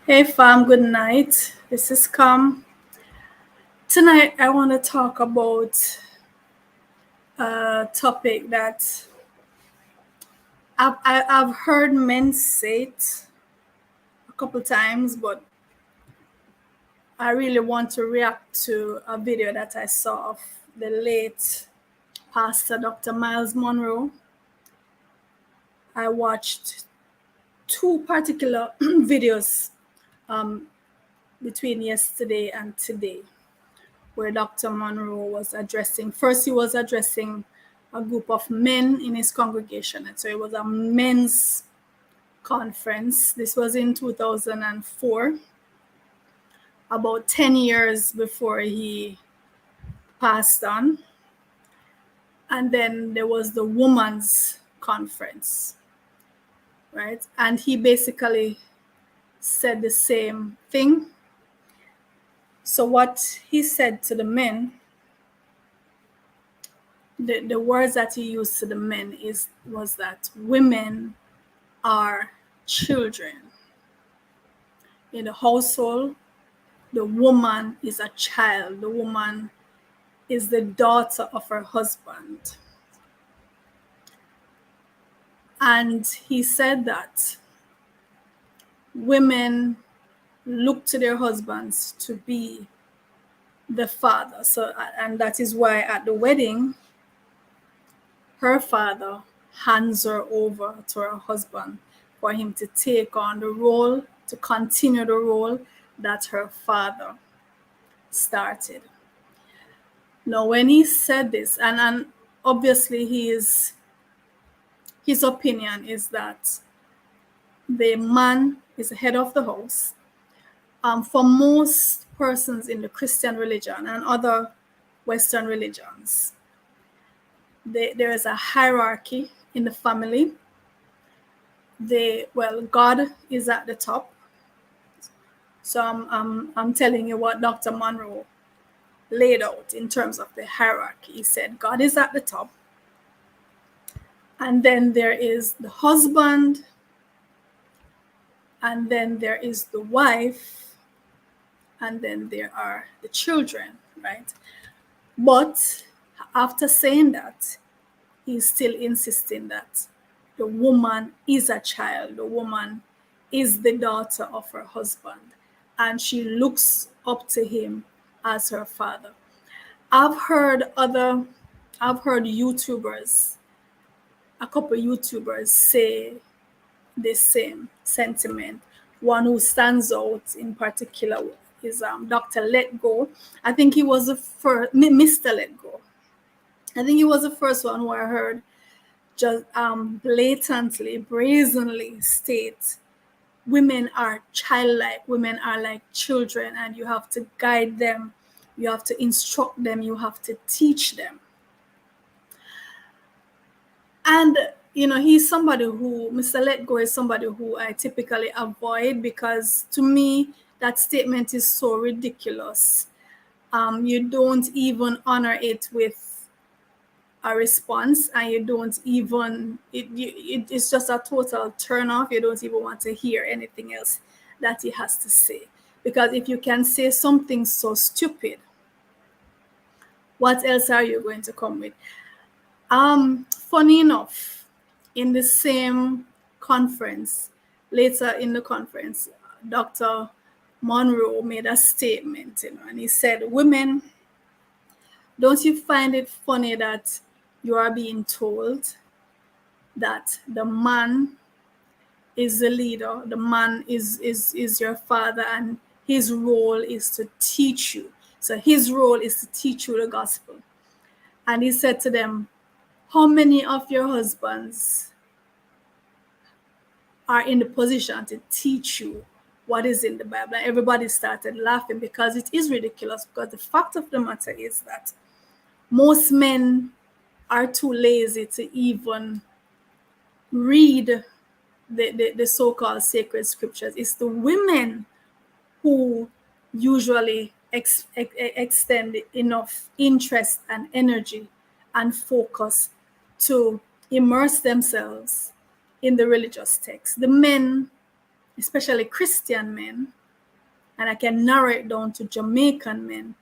Hey fam, good night. This is Cam. Tonight I want to talk about a topic that I've heard men say it a couple times, but I really want to react to a video that I saw of the late Pastor Dr. Myles Munroe. I watched two particular videos between yesterday and today, where Dr. Munroe was addressing, first he was addressing a group of men in his congregation. And so it was a men's conference. This was in 2004, about 10 years before he passed on. And then there was the women's conference, right? And he basically said the same thing. So what he said to the men, the words that he used to the men was that women are children. In the household, the woman is a child. The woman is the daughter of her husband. And he said that women look to their husbands to be the father. So, and that is why at the wedding, her father hands her over to her husband for him to take on the role, to continue the role that her father started. Now, when he said this, and obviously his opinion is that the man is the head of the house. For most persons in the Christian religion and other Western religions, there is a hierarchy in the family. God is at the top. So I'm telling you what Dr. Munroe laid out in terms of the hierarchy. He said God is at the top, and then there is the husband, and then there is the wife, and then there are the children, right? But after saying that, he's still insisting that the woman is a child. The woman is the daughter of her husband, and she looks up to him as her father. I've heard YouTubers, a couple YouTubers say the same sentiment. One who stands out in particular is Dr. Let Go. I think he was the first, Mr. Let Go. I think he was the first one who I heard just blatantly, brazenly state women are childlike, women are like children, and you have to guide them, you have to instruct them, you have to teach them. And he's somebody who, Mr. Let Go is somebody who I typically avoid, because to me that statement is so ridiculous. You don't even honor it with a response, and you don't even, it's just a total turn off. You don't even want to hear anything else that he has to say, because if you can say something so stupid, what else are you going to come with? Funny enough, in the same conference, later in the conference, Dr. Munroe made a statement, and he said, women, don't you find it funny that you are being told that the man is the leader, the man is your father, and his role is to teach you. So his role is to teach you the gospel. And he said to them, how many of your husbands are in the position to teach you what is in the Bible? And everybody started laughing, because it is ridiculous, because the fact of the matter is that most men are too lazy to even read the so-called sacred scriptures. It's the women who usually extend enough interest and energy and focus to immerse themselves in the religious text. The men, especially Christian men, and I can narrow it down to Jamaican men,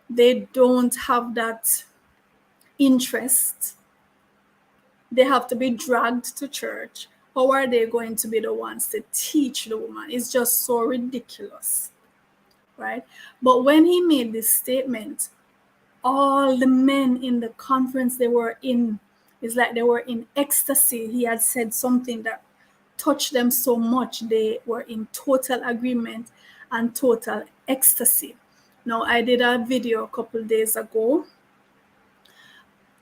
they don't have that interest. They have to be dragged to church. How are they going to be the ones to teach the woman? It's just so ridiculous, right? But when he made this statement, all the men in the conference they were in, it's like they were in ecstasy. He had said something that touched them so much. They were in total agreement and total ecstasy. Now, I did a video a couple days ago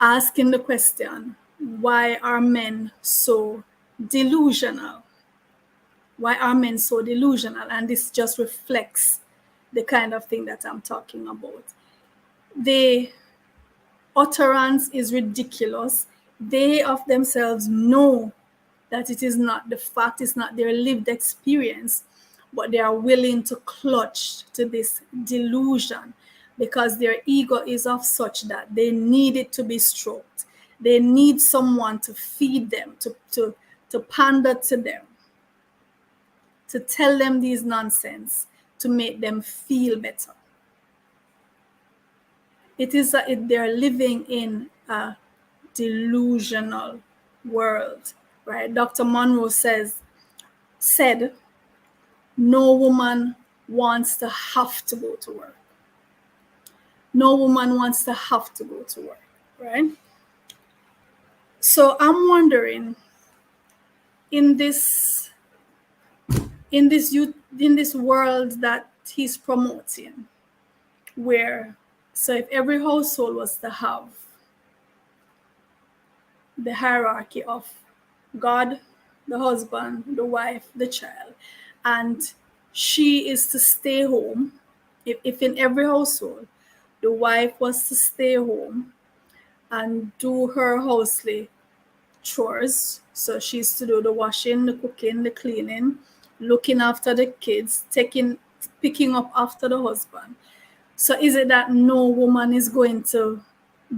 asking the question, why are men so delusional? Why are men so delusional? And this just reflects the kind of thing that I'm talking about. The utterance is ridiculous. They of themselves know that it is not the fact, it's not their lived experience, but they are willing to clutch to this delusion because their ego is of such that they need it to be stroked. They need someone to feed them, to pander to them, to tell them these nonsense, to make them feel better. It is that they're living in a delusional world, right? Dr. Munroe said, no woman wants to have to go to work. No woman wants to have to go to work, right? So I'm wondering, in this world that he's promoting, where, so if every household was to have the hierarchy of God, the husband, the wife, the child, and she is to stay home, if in every household the wife was to stay home and do her housely chores, so she's to do the washing, the cooking, the cleaning, looking after the kids, picking up after the husband. So is it that no woman is going to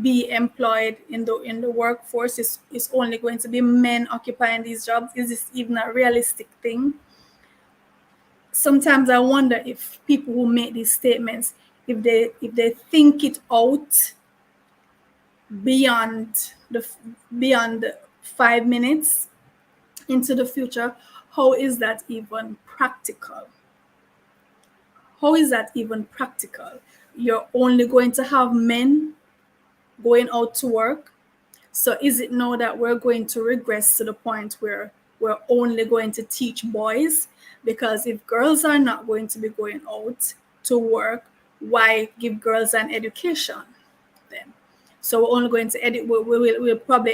be employed in the workforce? It's only going to be men occupying these jobs? Is this even a realistic thing? Sometimes I wonder if people who make these statements, if they think it out beyond the 5 minutes into the future. How is that even practical? How is that even practical? You're only going to have men going out to work. So is it now that we're going to regress to the point where we're only going to teach boys? Because if girls are not going to be going out to work, why give girls an education then? So we're only going to we'll probably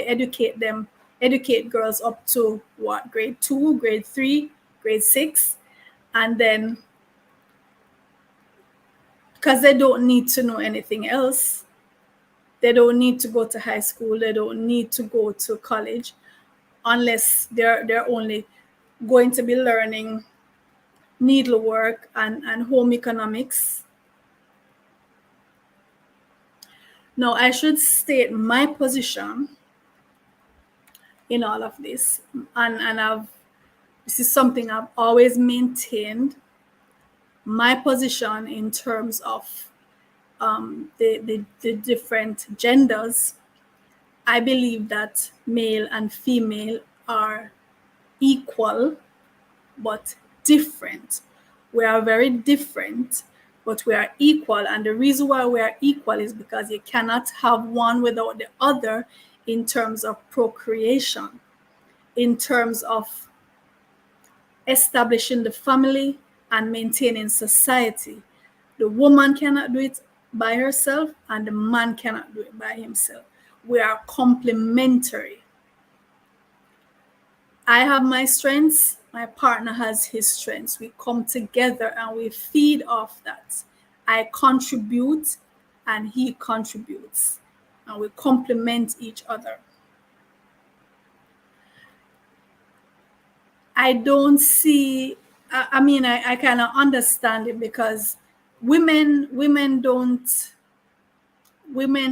educate girls up to what, grade 2, grade 3, grade 6, and then because they don't need to know anything else. They don't need to go to high school. They don't need to go to college unless they're only going to be learning needlework and home economics. Now, I should state my position in all of this, and this is something I've always maintained. My position in terms of the different genders, I believe that male and female are equal but different. We are very different, but we are equal. And the reason why we are equal is because you cannot have one without the other in terms of procreation, in terms of establishing the family and maintaining society. The woman cannot do it by herself, and the man cannot do it by himself. We are complementary. I have my strengths, my partner has his strengths. We come together and we feed off that. I contribute and he contributes, and we complement each other. I don't see, I kind of understand it because women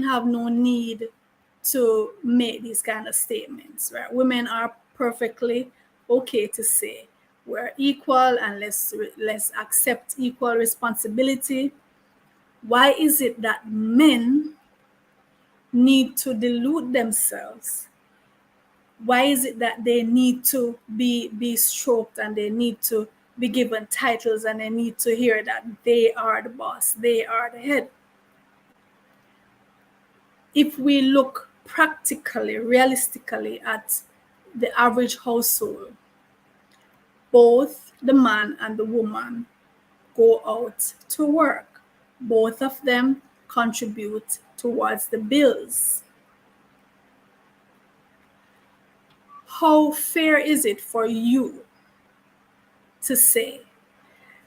have no need to make these kind of statements, right? Women are perfectly okay to say, we're equal and let's accept equal responsibility. Why is it that men need to delude themselves? Why is it that they need to be stroked and they need to be given titles and they need to hear that they are the boss, they are the head? If we look practically, realistically at the average household, both the man and the woman go out to work. Both of them contribute towards the bills. How fair is it for you to say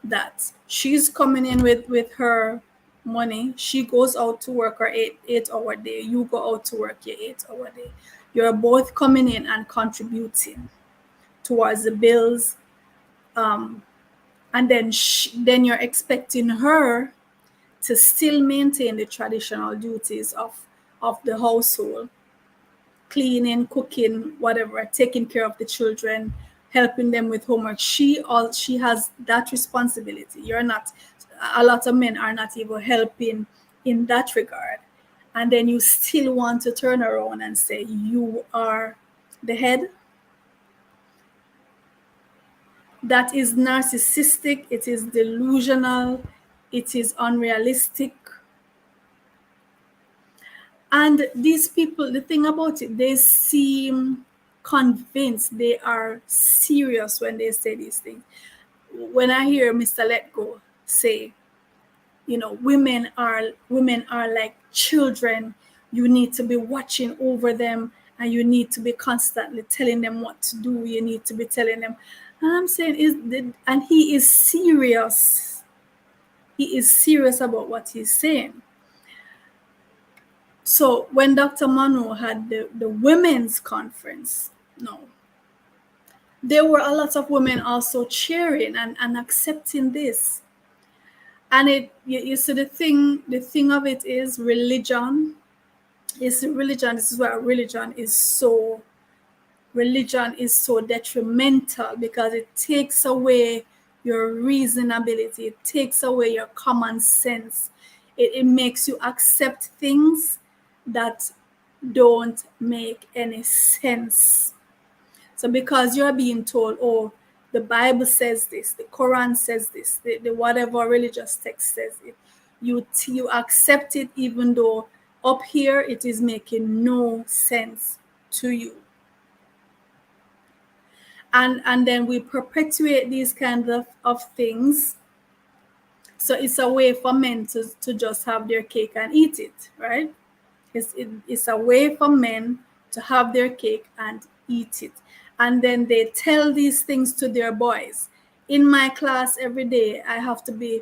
that she's coming in with her money, she goes out to work her 8 hour day, you go out to work your 8 hour day, you're both coming in and contributing towards the bills, and then you're expecting her to still maintain the traditional duties of the household, cleaning, cooking, whatever, taking care of the children, helping them with homework. She has that responsibility. You're not. A lot of men are not even helping in that regard, and then you still want to turn around and say you are the head. That is narcissistic. It is delusional. It is unrealistic. And these people, the thing about it, they seem convinced, they are serious when they say these things. When I hear Mr. Let Go say, women are like children, you need to be watching over them and you need to be constantly telling them what to do, you need to be telling them. And I'm saying, and he is serious. He is serious about what he's saying. So when Dr. Munroe had the women's conference, there were a lot of women also cheering and accepting this. And you see, the thing of it is religion. This is where religion is so detrimental, because it takes away your reasonability, it takes away your common sense. It makes you accept things that don't make any sense. So because you're being told, oh, the Bible says this, the Quran says this, the whatever religious text says it, you accept it, even though up here it is making no sense to you. And then we perpetuate these kinds of things. So it's a way for men to just have their cake and eat it, right? It's a way for men to have their cake and eat it. And then they tell these things to their boys. In my class every day, I have to be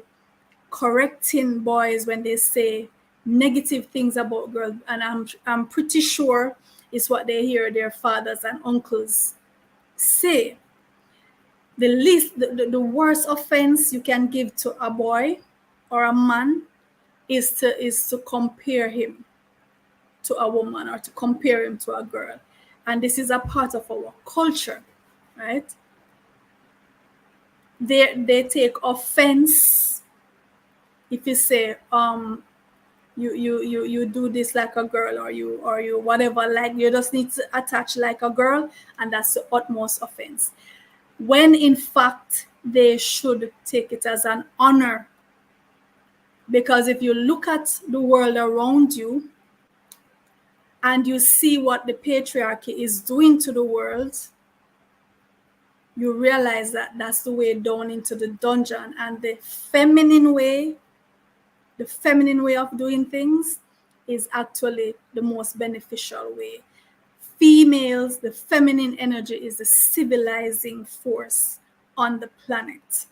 correcting boys when they say negative things about girls. And I'm pretty sure it's what they hear their fathers and uncles say. The worst offense you can give to a boy or a man is to compare him to a woman or to compare him to a girl. And this is a part of our culture, right? They take offense if you say you do this like a girl, or you whatever, like you just need to attach like a girl, and that's the utmost offense, when in fact they should take it as an honor. Because if you look at the world around you and you see what the patriarchy is doing to the world, you realize that that's the way down into the dungeon. And the feminine way of doing things is actually the most beneficial way. Females, the feminine energy is the civilizing force on the planet,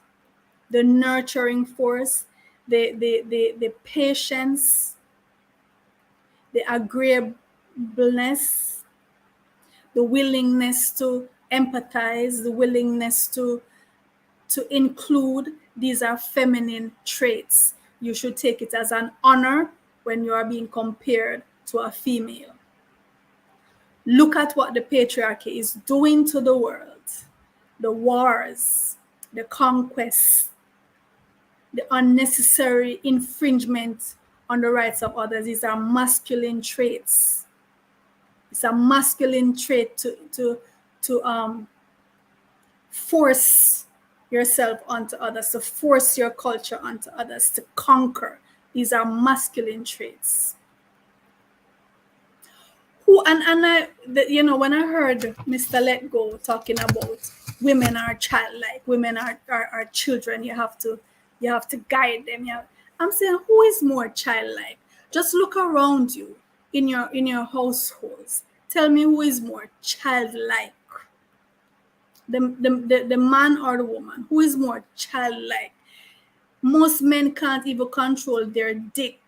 the nurturing force, the patience, the agreeableness, the willingness to empathize, the willingness to include. These are feminine traits. You should take it as an honor when you are being compared to a female. Look at what the patriarchy is doing to the world. The wars, the conquest, the unnecessary infringement on the rights of others. These are masculine traits. It's a masculine trait to force yourself onto others, to force your culture onto others, to conquer. These are masculine traits. When I heard Mr. Let Go talking about women are childlike, women are children, you have to guide them. I'm saying, who is more childlike? Just look around you in your households. Tell me who is more childlike. The man or the woman? Who is more childlike? Most men can't even control their dick.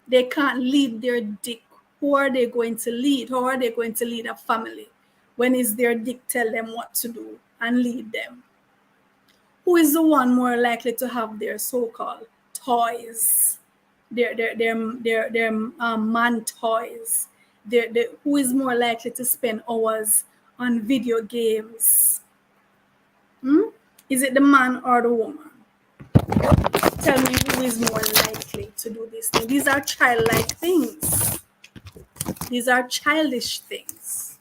They can't lead their dick. Who are they going to lead? How are they going to lead a family when it's their dick tell them what to do and lead them? Who is the one more likely to have their so-called toys, their man toys? Who is more likely to spend hours on video games? Is it the man or the woman? Tell me who is more likely to do this thing. These are childlike things. These are childish things.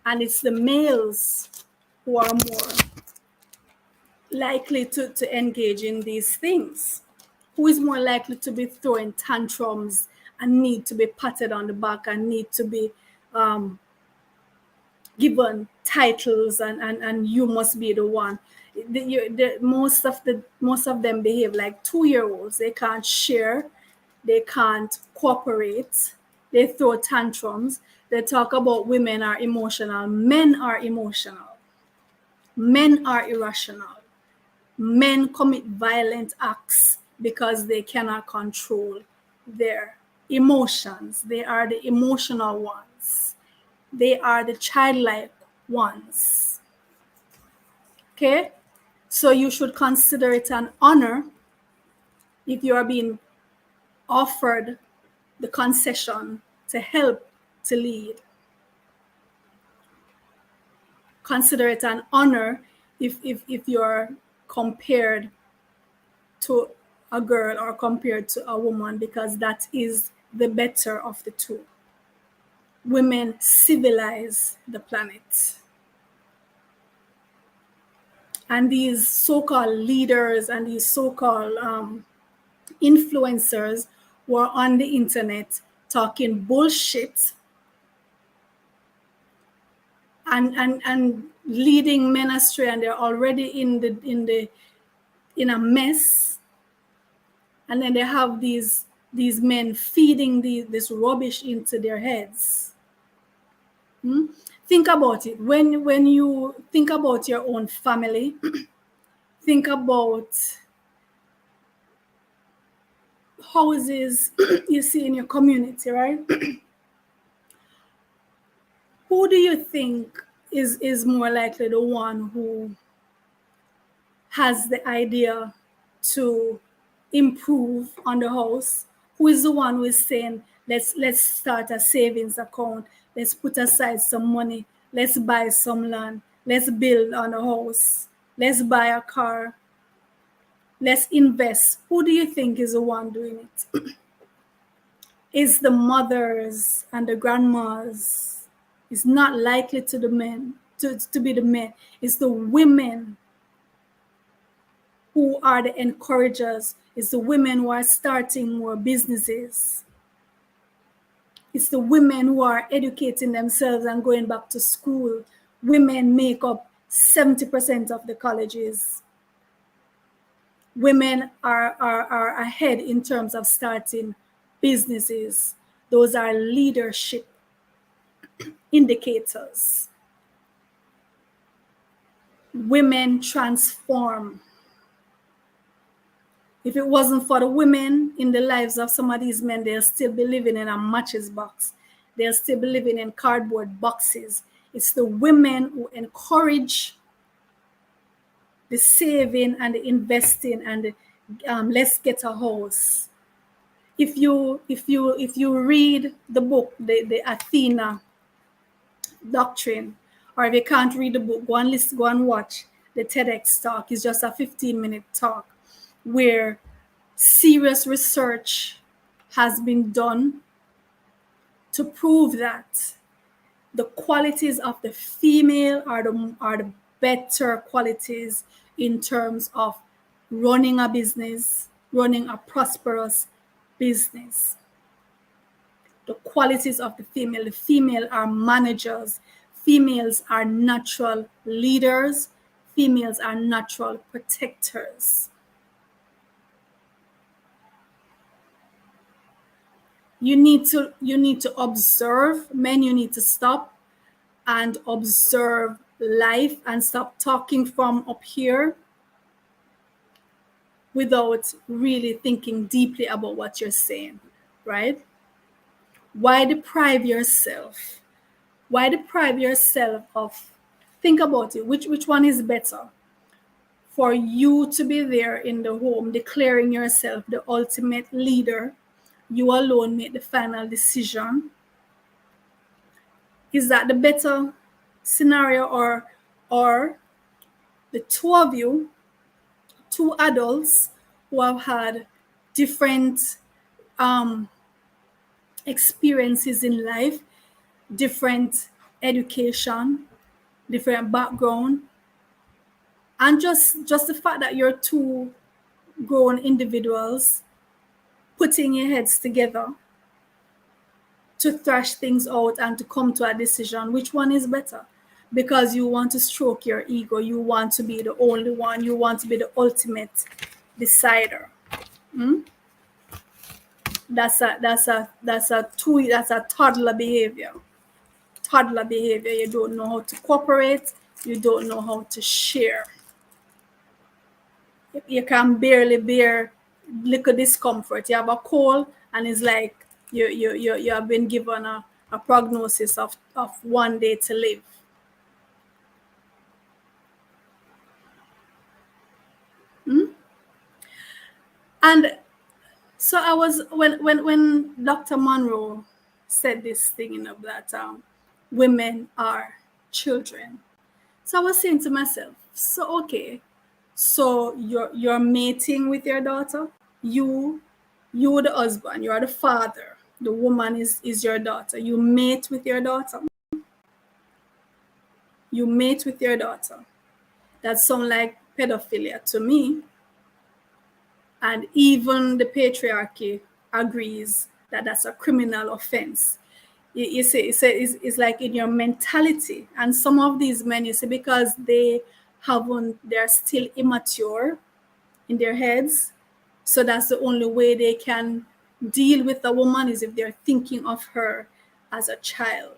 And it's the males who are more likely to engage in these things. Who is more likely to be throwing tantrums and need to be patted on the back and need to be given titles and you must be the one. Most of them behave like 2-year-olds. They can't share, they can't cooperate, they throw tantrums. They talk about women are emotional. Men are emotional. Men are irrational. Men commit violent acts because they cannot control their emotions. They are the emotional ones. They are the childlike ones. Okay? So you should consider it an honor if you are being offered the concession to help to lead. Consider it an honor if you're compared to a girl or compared to a woman, because that is the better of the two. Women civilize the planet. And these so-called leaders and these so-called influencers were on the internet talking bullshit and leading men astray, and they're already in a mess. And then they have these men feeding this rubbish into their heads. Think about it. When you think about your own family, think about houses you see in your community, right? Who do you think is more likely the one who has the idea to improve on the house? Who is the one who is saying, let's start a savings account, let's put aside some money, let's buy some land, let's build on a house, let's buy a car, let's invest? Who do you think is the one doing it? Is the mothers and the grandmas. It's not likely to the men to be the men. It's the women who are the encouragers. It's the women who are starting more businesses. It's the women who are educating themselves and going back to school. Women make up 70% of the colleges. Women are ahead in terms of starting businesses. Those are leadership indicators. Women transform. If it wasn't for the women in the lives of some of these men, they'll still be living in a matches box. They'll still be living in cardboard boxes. It's the women who encourage the saving and the investing and the, let's get a house. If you read the book, the Athena doctrine, or if you can't read the book, go and watch the TEDx talk is just a 15-minute talk where serious research has been done to prove that the qualities of the female are the better qualities in terms of running a business, running a prosperous business. The qualities of the female are managers, females are natural leaders, females are natural protectors. You need to observe, men, you need to stop and observe life and stop talking from up here without really thinking deeply about what you're saying, right? Why deprive yourself? Why deprive yourself of, think about it, which one is better? For you to be there in the home, declaring yourself the ultimate leader, you alone make the final decision. Is that the better scenario, or the two of you, two adults who have had different experiences in life, different education, different background, and just the fact that you're two grown individuals putting your heads together to thrash things out and to come to a decision, which one is better? Because you want to stroke your ego, you want to be the only one, you want to be the ultimate decider. That's a toddler behavior. Toddler behavior. You don't know how to cooperate, you don't know how to share. You can barely bear little discomfort. You have a cold and it's like you have been given a prognosis of 1 day to live. And so I was, when Dr. Munroe said this thing, that women are children. So I was saying to myself, so okay, so you're mating with your daughter. You the husband, you are the father. The woman is your daughter. You mate with your daughter. You mate with your daughter. That sounds like pedophilia to me. And even the patriarchy agrees that that's a criminal offense. You see, it's like in your mentality. And some of these men, you see, because they're still immature in their heads. So that's the only way they can deal with a woman, is if they're thinking of her as a child.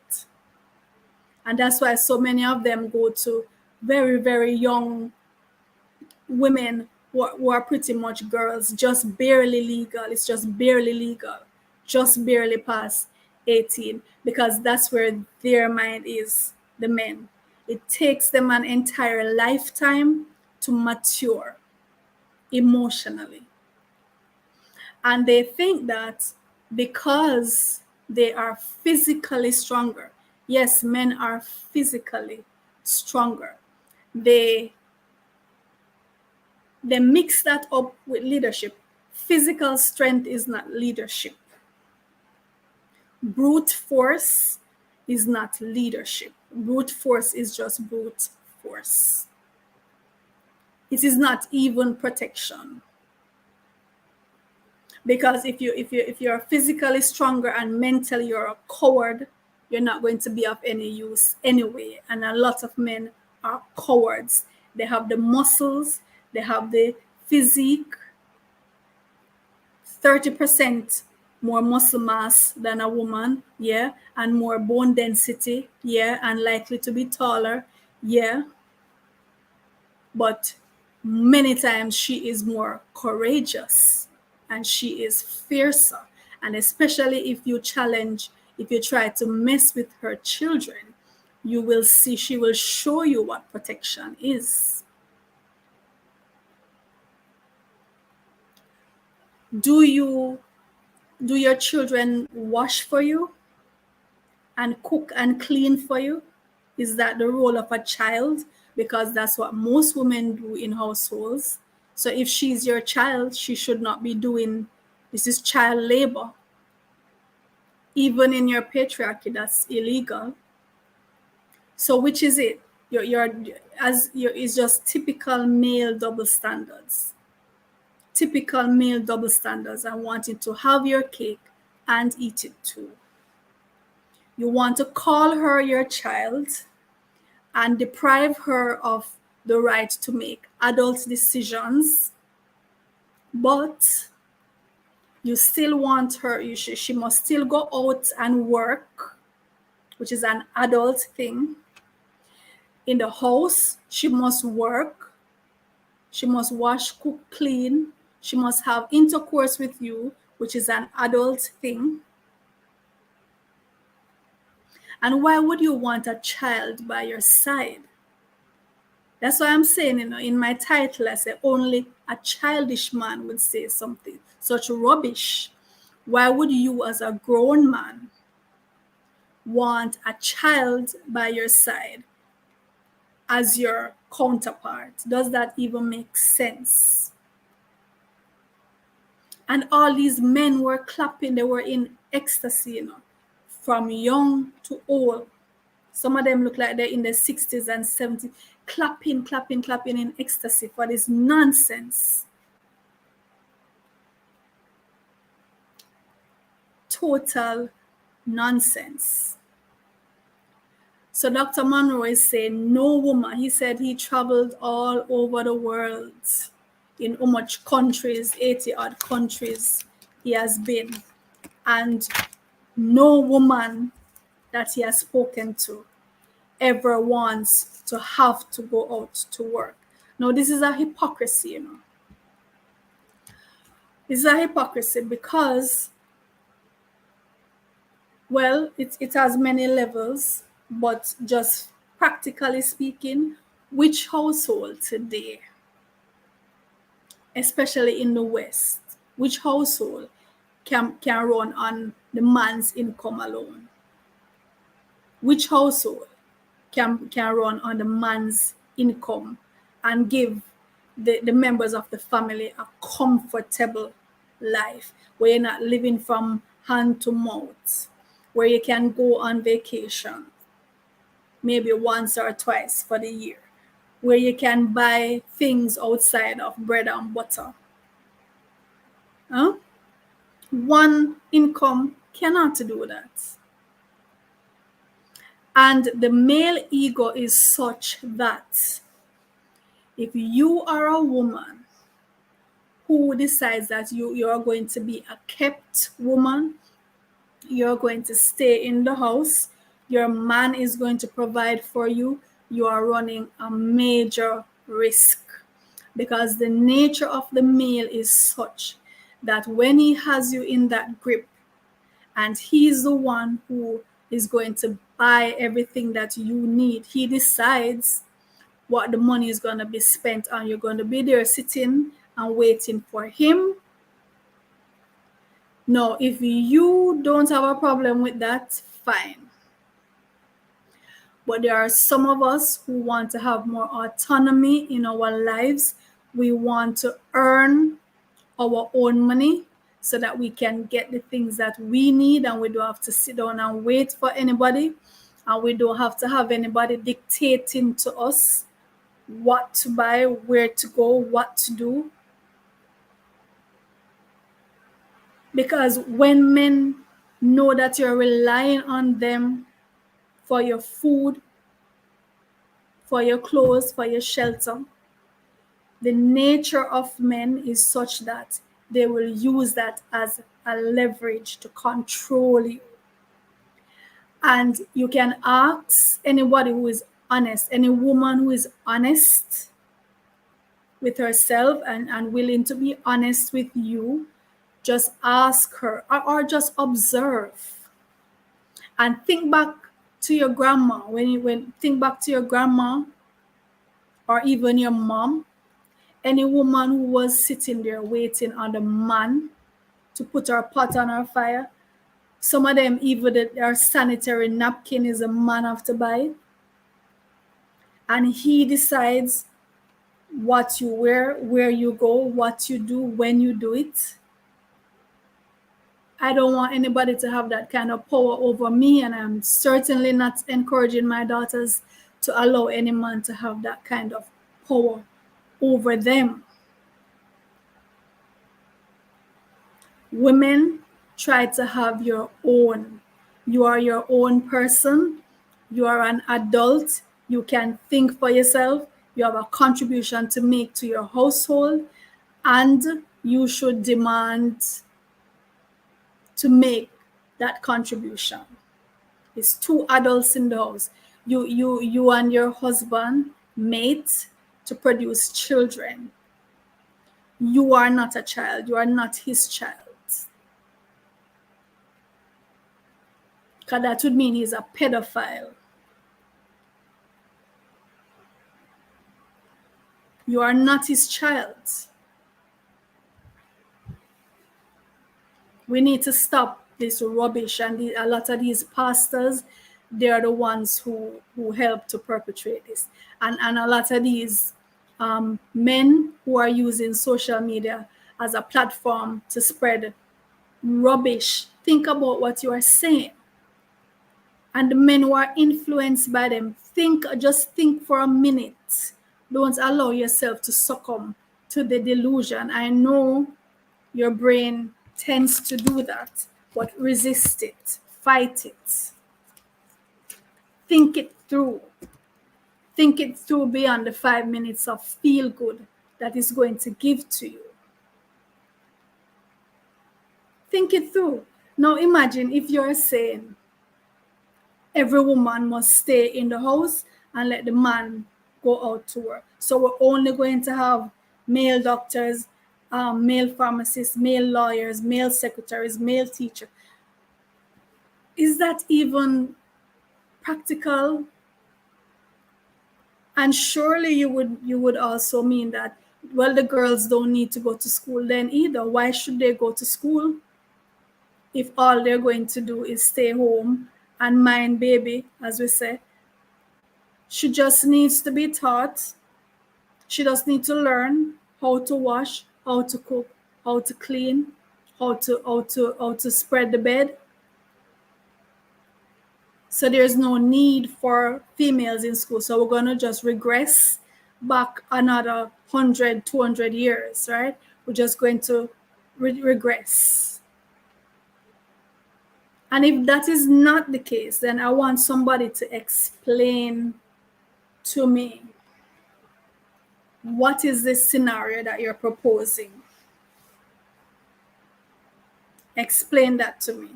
And that's why so many of them go to very, very young women who are pretty much girls, just barely legal. It's just barely legal, just barely past 18, because that's where their mind is, the men. It takes them an entire lifetime to mature emotionally. And they think that because they are physically stronger, yes, men are physically stronger, they mix that up with leadership. Physical strength is not leadership. Brute force is not leadership. Brute force is just brute force. It is not even protection. Because if you're physically stronger and mentally you're a coward, you're not going to be of any use anyway. And a lot of men are cowards. They have the muscles, they have the physique, 30% more muscle mass than a woman, yeah, and more bone density, yeah, and likely to be taller, yeah. But many times she is more courageous and she is fiercer. And especially if you try to mess with her children, you will see she will show you what protection is. Do your children wash for you and cook and clean for you? Is that the role of a child? because that's what most women do in households. So if she's your child, she should not be doing this is child labor. Even in your patriarchy, that's illegal. So which is it? It's just typical male double standards. Typical male double standards and wanting to have your cake and eat it too. You want to call her your child and deprive her of the right to make adult decisions, but you still want her, she must still go out and work, which is an adult thing. In the house, she must work, she must wash, cook, clean, she must have intercourse with you, which is an adult thing. And why would you want a child by your side? That's why I'm saying, in my title, I say only a childish man would say something such rubbish. Why would you, as a grown man, want a child by your side as your counterpart? Does that even make sense? And all these men were clapping, they were in ecstasy, from young to old. Some of them look like they're in their 60s and 70s, clapping in ecstasy for this nonsense. Total nonsense. So Dr. Munroe is saying no woman, he said he traveled all over the world, in how much countries, 80 odd countries he has been, and no woman that he has spoken to ever wants to have to go out to work. Now, this is a hypocrisy, This is a hypocrisy because, well, it has many levels, but just practically speaking, which household today, especially in the West, which household can run on the man's income alone? Which household can run on the man's income and give the members of the family a comfortable life where you're not living from hand to mouth, where you can go on vacation maybe once or twice for the year, where you can buy things outside of bread and butter? One income cannot do that. And the male ego is such that if you are a woman who decides that you are going to be a kept woman, you're going to stay in the house, your man is going to provide for you, you are running a major risk, because the nature of the male is such that when he has you in that grip and he's the one who is going to buy everything that you need, he decides what the money is going to be spent on. You're going to be there sitting and waiting for him. Now, if you don't have a problem with that, fine. But there are some of us who want to have more autonomy in our lives. We want to earn our own money so that we can get the things that we need, and we don't have to sit down and wait for anybody, and we don't have to have anybody dictating to us what to buy, where to go, what to do. Because when men know that you're relying on them for your food, for your clothes, for your shelter, the nature of men is such that they will use that as a leverage to control you. And you can ask anybody who is honest, any woman who is honest with herself and willing to be honest with you, just ask her or just observe and think back to your grandma. When think back to your grandma or even your mom, any woman who was sitting there waiting on the man to put her pot on her fire, some of them even their sanitary napkin is a man have to buy. and he decides what you wear, where you go, what you do, when you do it. I don't want anybody to have that kind of power over me, and I'm certainly not encouraging my daughters to allow any man to have that kind of power over them. Women, try to have your own. You are your own person. You are an adult. You can think for yourself. You have a contribution to make to your household, and you should demand to make that contribution. It's two adults in the house. You and your husband mate to produce children. You are not a child. You are not his child. Because that would mean he's a pedophile. You are not his child. We need to stop this rubbish, and a lot of these pastors, they are the ones who help to perpetrate this. And a lot of these men who are using social media as a platform to spread rubbish. Think about what you are saying. And the men who are influenced by them, just think for a minute. Don't allow yourself to succumb to the delusion. I know your brain tends to do that, but resist it, fight it. Think it through. Think it through beyond the 5 minutes of feel good that is going to give to you. Think it through. Now imagine if you're saying every woman must stay in the house and let the man go out to work. So we're only going to have male doctors, male pharmacists, male lawyers, male secretaries, male teachers. Is that even practical? And surely you would also mean that, well, the girls don't need to go to school then either. Why should they go to school if all they're going to do is stay home and mind baby, as we say? She just needs to be taught. She just needs to learn how to wash, how to cook, how to clean, how to spread the bed. So there's no need for females in school. So we're going to just regress back another 100, 200 years, right? We're just going to regress. And if that is not the case, then I want somebody to explain to me, what is this scenario that you're proposing? Explain that to me,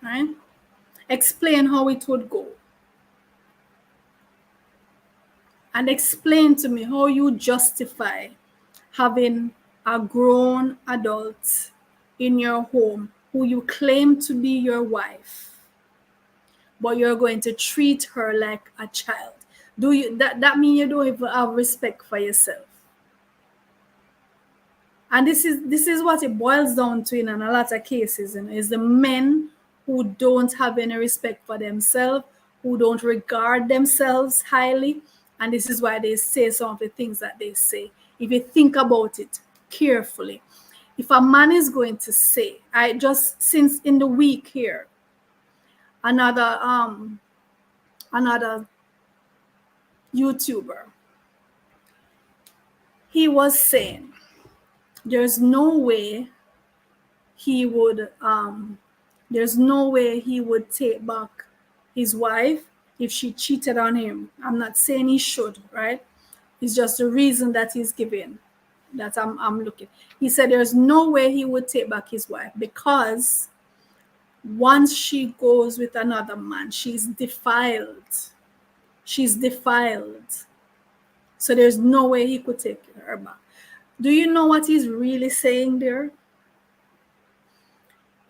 right? Explain how it would go. And explain to me how you justify having a grown adult in your home who you claim to be your wife, but you're going to treat her like a child. Do you that mean you don't even have respect for yourself? And this is what it boils down to in a lot of cases, is the men who don't have any respect for themselves, who don't regard themselves highly, and this is why they say some of the things that they say. If you think about it carefully, if a man is going to say, I just, since in the week here, another YouTuber, he was saying there's no way he would take back his wife if she cheated on him. I'm not saying he should, right? It's just the reason that he's giving, that I'm looking. He said there's no way he would take back his wife, because once she goes with another man, she's defiled. She's defiled. So there's no way he could take her back. Do you know what he's really saying there?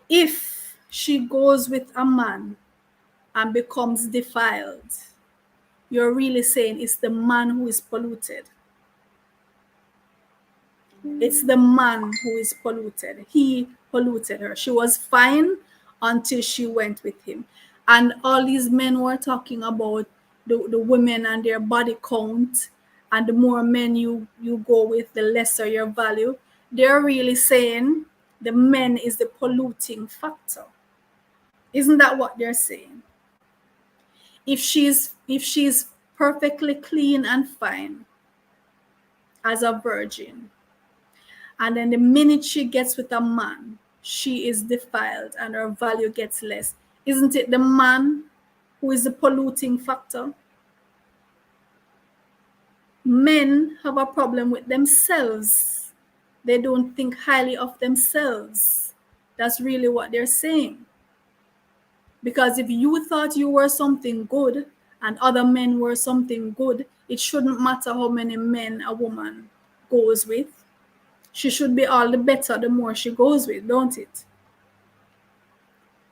If she goes with a man and becomes defiled, you're really saying it's the man who is polluted. It's the man who is polluted. He polluted her. She was fine until she went with him. And all these men were talking about the women and their body count, and the more men you go with, the lesser your value. They're really saying the men is the polluting factor. Isn't that what they're saying? If she's perfectly clean and fine as a virgin, and then the minute she gets with a man, she is defiled and her value gets less. Isn't it the man who is the polluting factor? Men have a problem with themselves. They don't think highly of themselves. That's really what they're saying. Because if you thought you were something good and other men were something good, it shouldn't matter how many men a woman goes with. She should be all the better the more she goes with, don't it?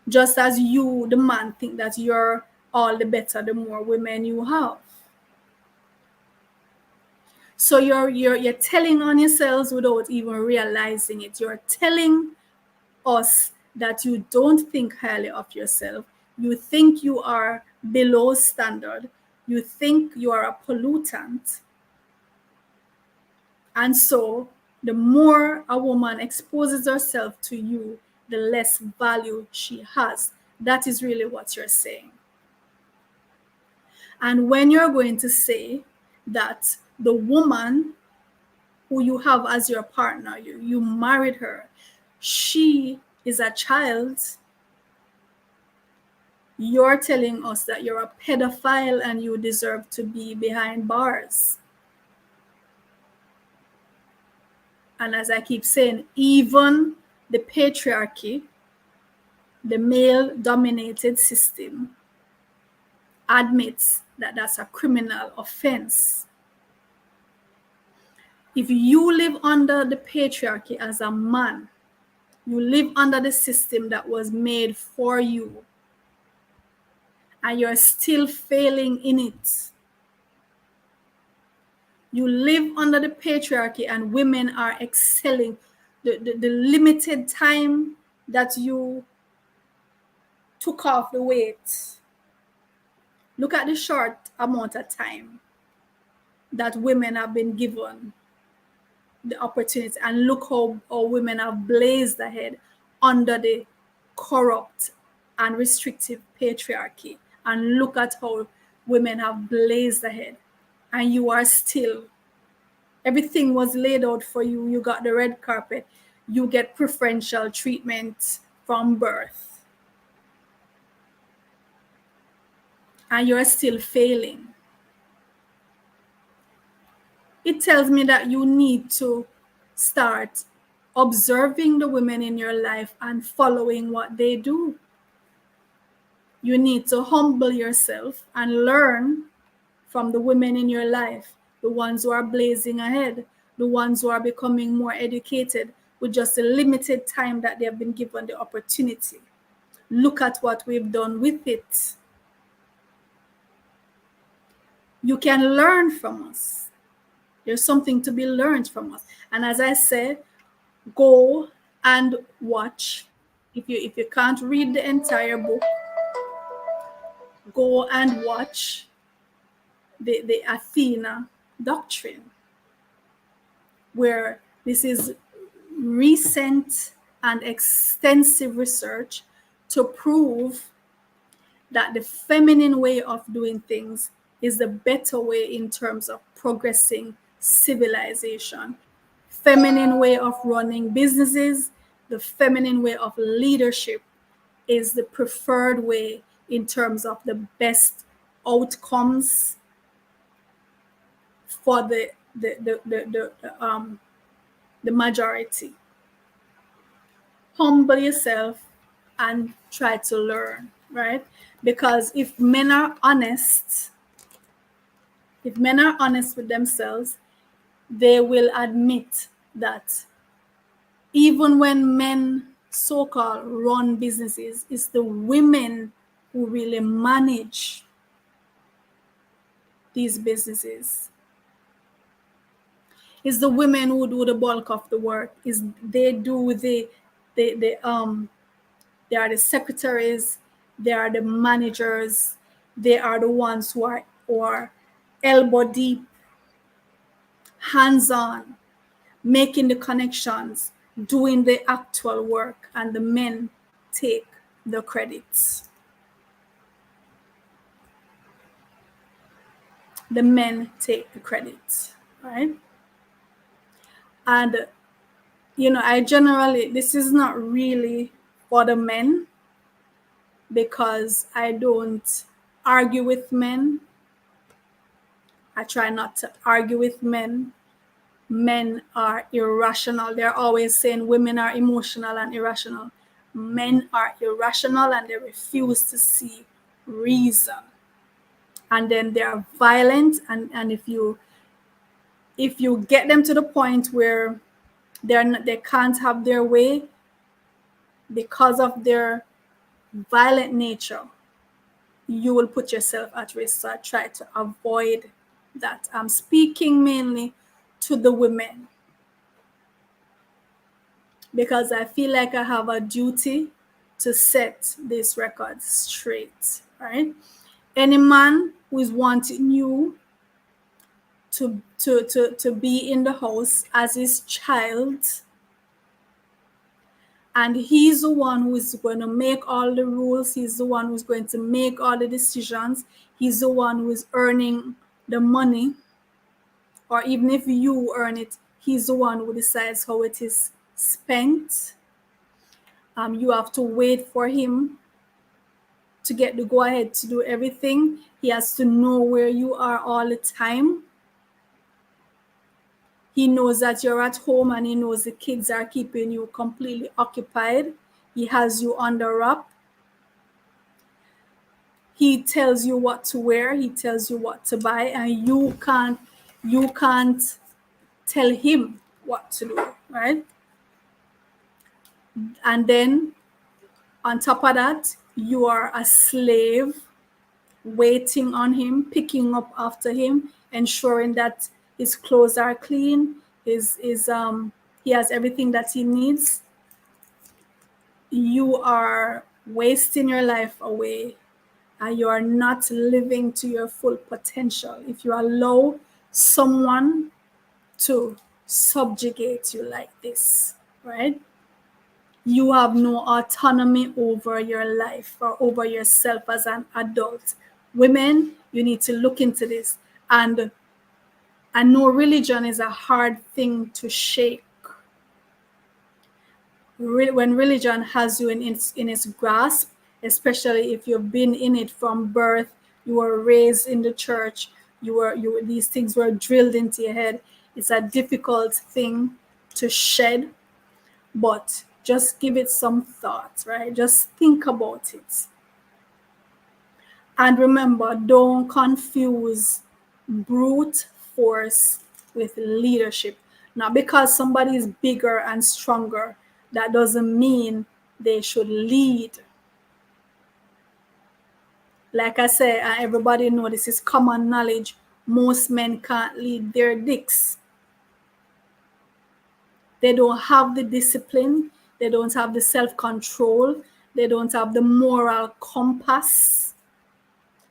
Just as you, the man, think that you're all the better the more women you have. So you're telling on yourselves without even realizing it. You're telling us that you don't think highly of yourself. You think you are below standard. You think you are a pollutant. And so the more a woman exposes herself to you, the less value she has. That is really what you're saying. And when you're going to say that the woman who you have as your partner, you married her, she is a child, you're telling us that you're a pedophile and you deserve to be behind bars. And as I keep saying, even the patriarchy, the male-dominated system, admits that that's a criminal offense. If you live under the patriarchy as a man, you live under the system that was made for you, and you're still failing in it. You live under the patriarchy and women are excelling. The limited time that you took off the weight, look at the short amount of time that women have been given the opportunity, and look how women have blazed ahead under the corrupt and restrictive patriarchy, and look at how women have blazed ahead, and you are still, everything was laid out for you. You got the red carpet, you get preferential treatment from birth, and you're still failing. It tells me that you need to start observing the women in your life and following what they do. You need to humble yourself and learn from the women in your life, the ones who are blazing ahead, the ones who are becoming more educated with just a limited time that they have been given the opportunity. Look at what we've done with it. You can learn from us. There's something to be learned from us. And as I said, go and watch. If you can't read the entire book, go and watch the Athena doctrine, where this is recent and extensive research to prove that the feminine way of doing things is the better way in terms of progressing civilization. Feminine way of running businesses, the feminine way of leadership is the preferred way in terms of the best outcomes for the majority. Humble yourself and try to learn, right? Because if men are honest with themselves, they will admit that even when men so-called run businesses, it's the women who really manage these businesses. It's the women who do the bulk of the work. They are the secretaries, they are the managers, they are the ones who are or elbow deep, hands on, making the connections, doing the actual work, and the men take the credits. The men take the credit, right? And I generally, this is not really for the men, because I don't argue with men. I try not to argue with men. Men are irrational. They're always saying women are emotional and irrational. Men are irrational and they refuse to see reason. And then they are violent. And if you get them to the point where they can't have their way because of their violent nature, you will put yourself at risk. So I try to avoid that. I'm speaking mainly to the women, because I feel like I have a duty to set this record straight, right? Any man who is wanting you to be in the house as his child, and he's the one who is going to make all the rules, he's the one who's going to make all the decisions, he's the one who is earning the money, or even if you earn it, he's the one who decides how it is spent. You have to wait for him to get the go ahead to do everything. He has to know where you are all the time. He knows that you're at home, and he knows the kids are keeping you completely occupied. He has you under wrap. He tells you what to wear. He tells you what to buy, and you can't tell him what to do, right? And then on top of that, you are a slave, waiting on him, picking up after him, ensuring that his clothes are clean, he has everything that he needs. You are wasting your life away, and you are not living to your full potential if you allow someone to subjugate you like this, right? You have no autonomy over your life or over yourself as an adult. Women, you need to look into this. And I know religion is a hard thing to shake. When religion has you in its grasp, especially if you've been in it from birth, you were raised in the church, these things were drilled into your head. It's a difficult thing to shed, but just give it some thought, right? Just think about it. And remember, don't confuse brute force with leadership. Not because somebody is bigger and stronger, that doesn't mean they should lead. Like I say, and everybody know this is common knowledge, most men can't lead their dicks. They don't have the discipline, they don't have the self-control, they don't have the moral compass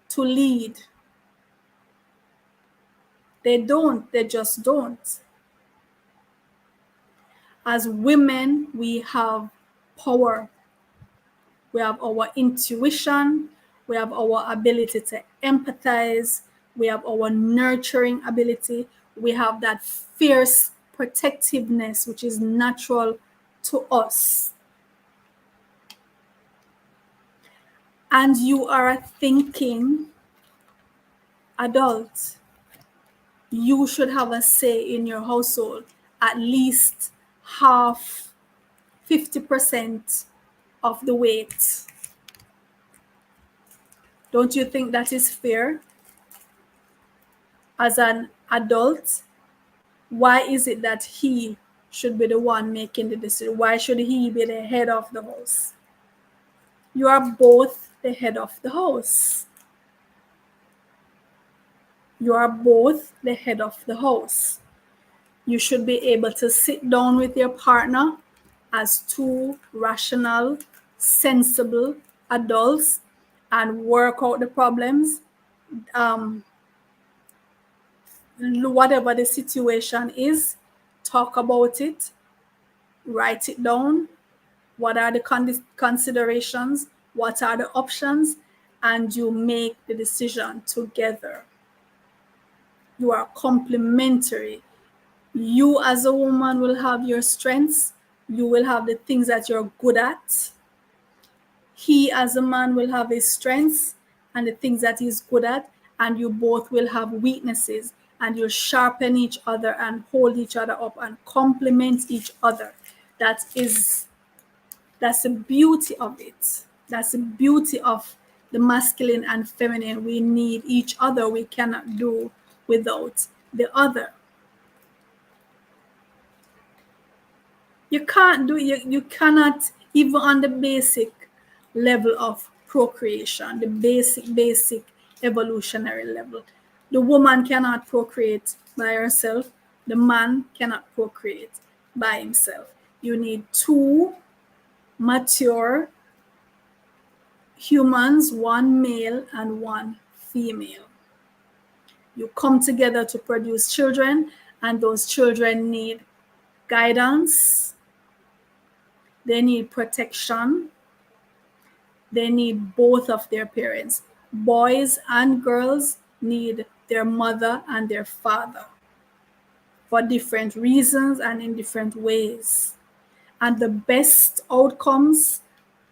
to lead. They just don't. As women, we have power. We have our intuition, we have our ability to empathize, we have our nurturing ability, we have that fierce protectiveness which is natural to us. And you are a thinking adult. You should have a say in your household, at least half, 50% of the weight. Don't you think that is fair? As an adult, why is it that he should be the one making the decision? Why should he be the head of the house? You are both the head of the house. You are both the head of the house. You should be able to sit down with your partner as two rational, sensible adults and work out the problems. whatever the situation is, talk about it, write it down. What are the considerations? What are the options? And you make the decision together. You are complementary. You as a woman will have your strengths. You will have the things that you're good at. He as a man will have his strengths and the things that he's good at, and you both will have weaknesses, and you'll sharpen each other and hold each other up and complement each other. That's the beauty of it. That's the beauty of the masculine and feminine. We need each other. We cannot do without the other. You can't do you cannot, even on the basic level of procreation, the basic evolutionary level. The woman cannot procreate by herself. The man cannot procreate by himself. You need two mature humans, one male and one female. You come together to produce children, and those children need guidance, they need protection, they need both of their parents. Boys and girls need their mother and their father for different reasons and in different ways. And the best outcomes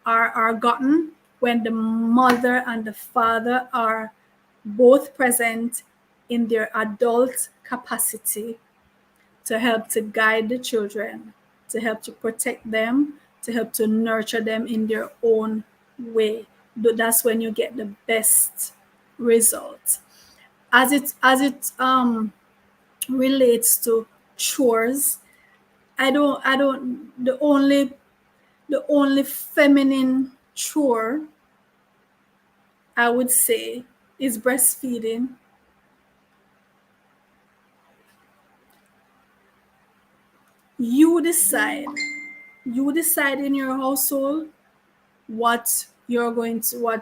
are gotten when the mother and the father are both present in their adult capacity to help to guide the children, to help to protect them, to help to nurture them in their own way. That's when you get the best result. As it relates to chores, I don't the only feminine chore I would say is breastfeeding. You decide in your household what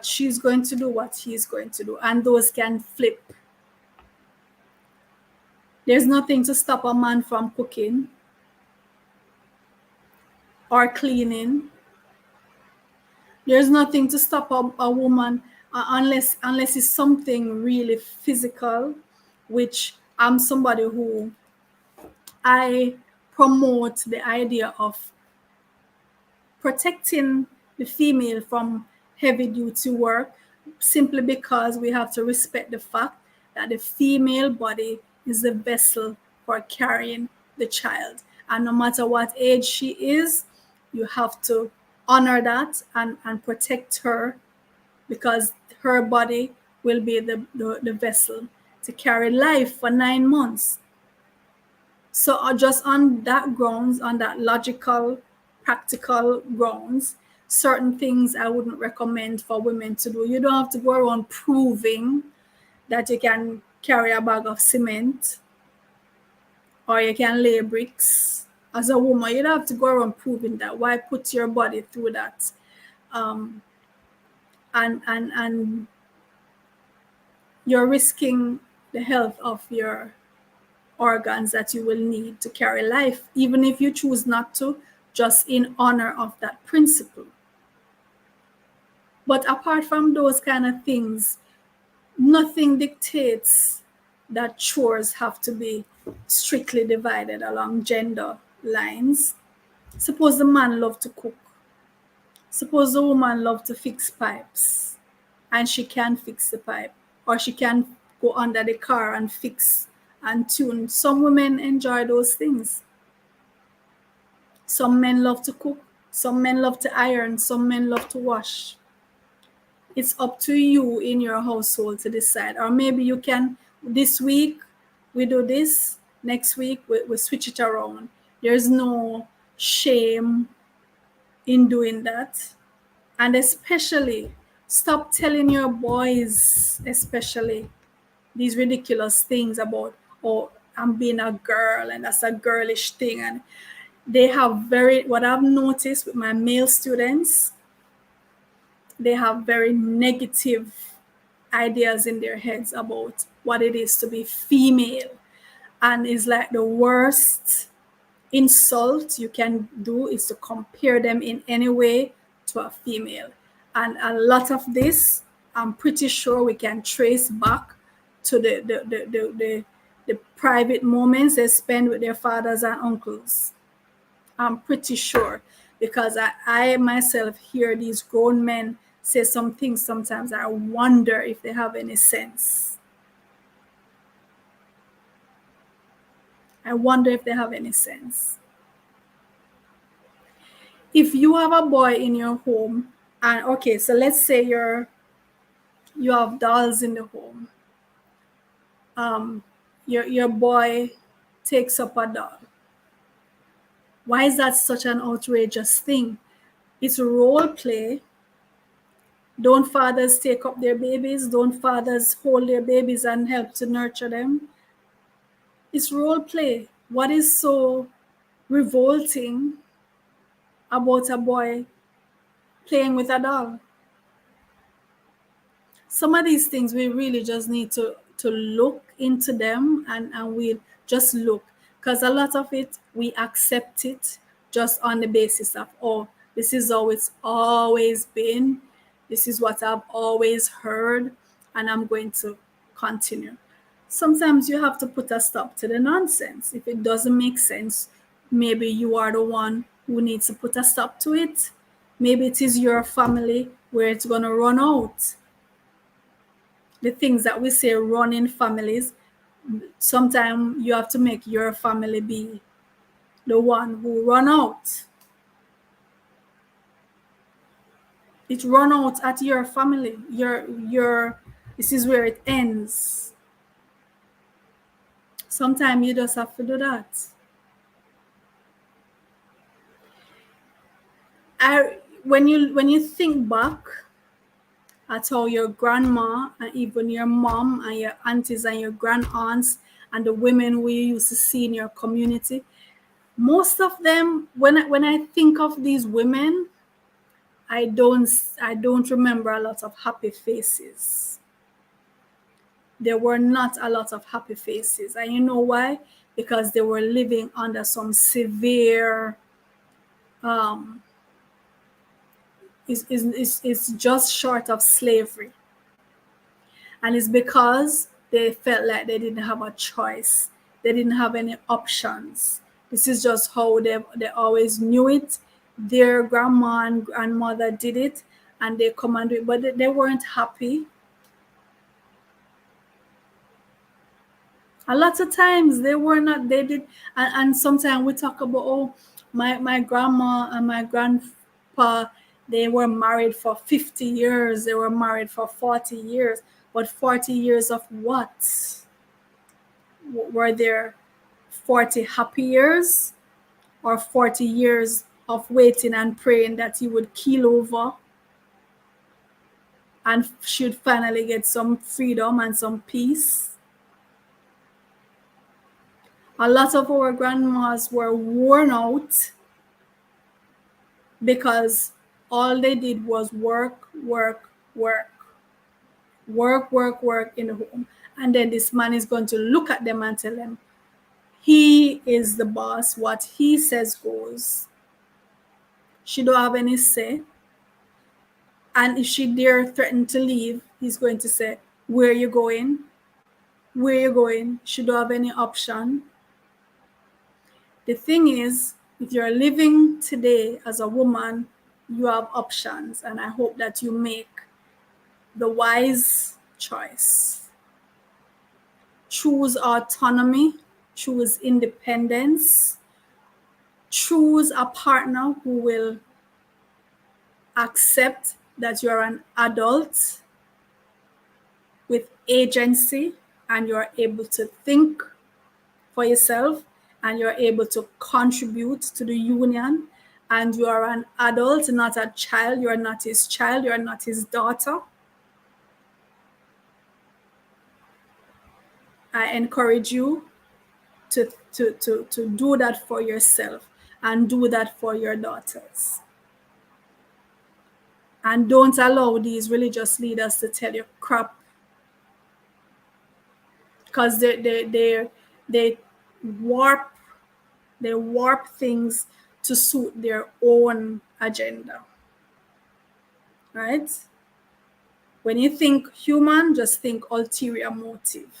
she's going to do, what he's going to do, and those can flip. There's nothing to stop a man from cooking or cleaning. There's nothing to stop a woman unless it's something really physical, which I'm somebody who I promote the idea of protecting the female from heavy duty work, simply because we have to respect the fact that the female body is the vessel for carrying the child. And no matter what age she is, you have to honor that and protect her, because her body will be the vessel to carry life for 9 months. So just on that grounds, on that logical, practical grounds, certain things I wouldn't recommend for women to do. You don't have to go around proving that you can carry a bag of cement or you can lay bricks. As a woman, you don't have to go around proving that. Why put your body through that? And you're risking the health of your organs that you will need to carry life, even if you choose not to, just in honor of that principle. But apart from those kind of things, nothing dictates that chores have to be strictly divided along gender lines. Suppose the man love to cook. Suppose the woman love to fix pipes, and she can fix the pipe, or she can go under the car and fix and tune. Some women enjoy those things. Some men love to cook. Some men love to iron. Some men love to wash. It's up to you in your household to decide. Or maybe you can, this week we do this, next week we switch it around. There's no shame in doing that. And especially, stop telling your boys, especially, these ridiculous things about, oh, I'm being a girl and that's a girlish thing. And they have what I've noticed with my male students, they have very negative ideas in their heads about what it is to be female. And it's like the worst insult you can do is to compare them in any way to a female. And a lot of this, I'm pretty sure we can trace back to the private moments they spend with their fathers and uncles. I'm pretty sure, because I myself hear these grown men say some things sometimes. I wonder if they have any sense. I wonder if they have any sense. If you have a boy in your home, and okay, so let's say you have dolls in the home. Your boy takes up a doll. Why is that such an outrageous thing? It's role play. Don't fathers take up their babies? Don't fathers hold their babies and help to nurture them? It's role play. What is so revolting about a boy playing with a doll? Some of these things we really just need to look into them, and we'll just look, because a lot of it we accept it just on the basis of, oh, this is how it's always been, this is what I've always heard, and I'm going to continue. Sometimes you have to put a stop to the nonsense. If it doesn't make sense, maybe you are the one who needs to put a stop to it. Maybe it is your family where it's going to run out. The things that we say run in families, sometimes you have to make your family be the one who run out. It run out at your family. Your this is where it ends. Sometimes you just have to do that. When you think back at how your grandma and even your mom and your aunties and your grand aunts and the women we used to see in your community, most of them, when I think of these women, I don't remember a lot of happy faces. There were not a lot of happy faces. And you know why? Because they were living under some severe it's just short of slavery. And it's because they felt like they didn't have a choice. They didn't have any options. This is just how they always knew it. Their grandma and grandmother did it, and they come and do it, but they weren't happy. A lot of times they were not, they did, and sometimes we talk about, oh, my grandma and my grandpa, they were married for 50 years, they were married for 40 years, but 40 years of what? Were there 40 happy years, or 40 years of waiting and praying that he would keel over and should finally get some freedom and some peace? A lot of our grandmas were worn out because all they did was work in the home. And then this man is going to look at them and tell them, he is the boss, what he says goes. She don't have any say. And if she dare threaten to leave, he's going to say, where are you going? Where are you going? She don't have any option. The thing is, if you're living today as a woman, you have options, and I hope that you make the wise choice. Choose autonomy, choose independence, choose a partner who will accept that you're an adult with agency and you're able to think for yourself and you're able to contribute to the union, and you are an adult, not a child. You're not his child, you're not his daughter. I encourage you to do that for yourself and do that for your daughters. And don't allow these religious leaders to tell you crap, because they warp things to suit their own agenda, right? When you think human, just think ulterior motive.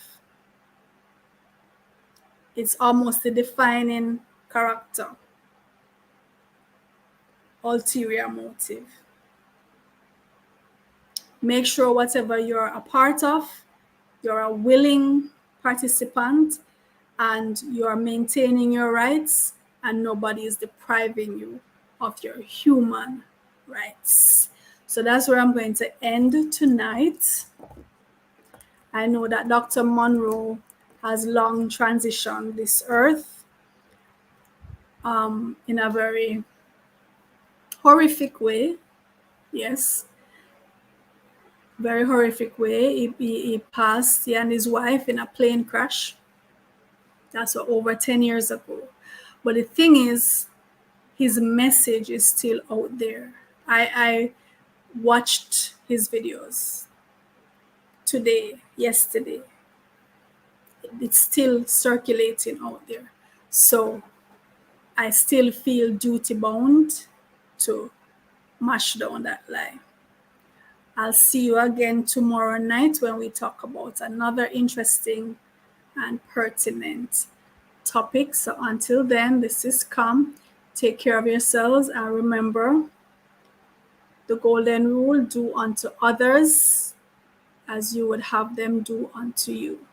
It's almost the defining character. Ulterior motive. Make sure whatever you're a part of, you're a willing participant and you're maintaining your rights and nobody is depriving you of your human rights. So that's where I'm going to end tonight. I know that Dr. Munroe has long transitioned this earth in a very horrific way. Yes, very horrific way. He passed, he and his wife, in a plane crash. That's over 10 years ago. But the thing is, his message is still out there. I watched his videos today, yesterday. It's still circulating out there. So I still feel duty bound to mash down that lie. I'll see you again tomorrow night when we talk about another interesting and pertinent topic. So until then, this is Come. Take care of yourselves and remember the golden rule: do unto others as you would have them do unto you.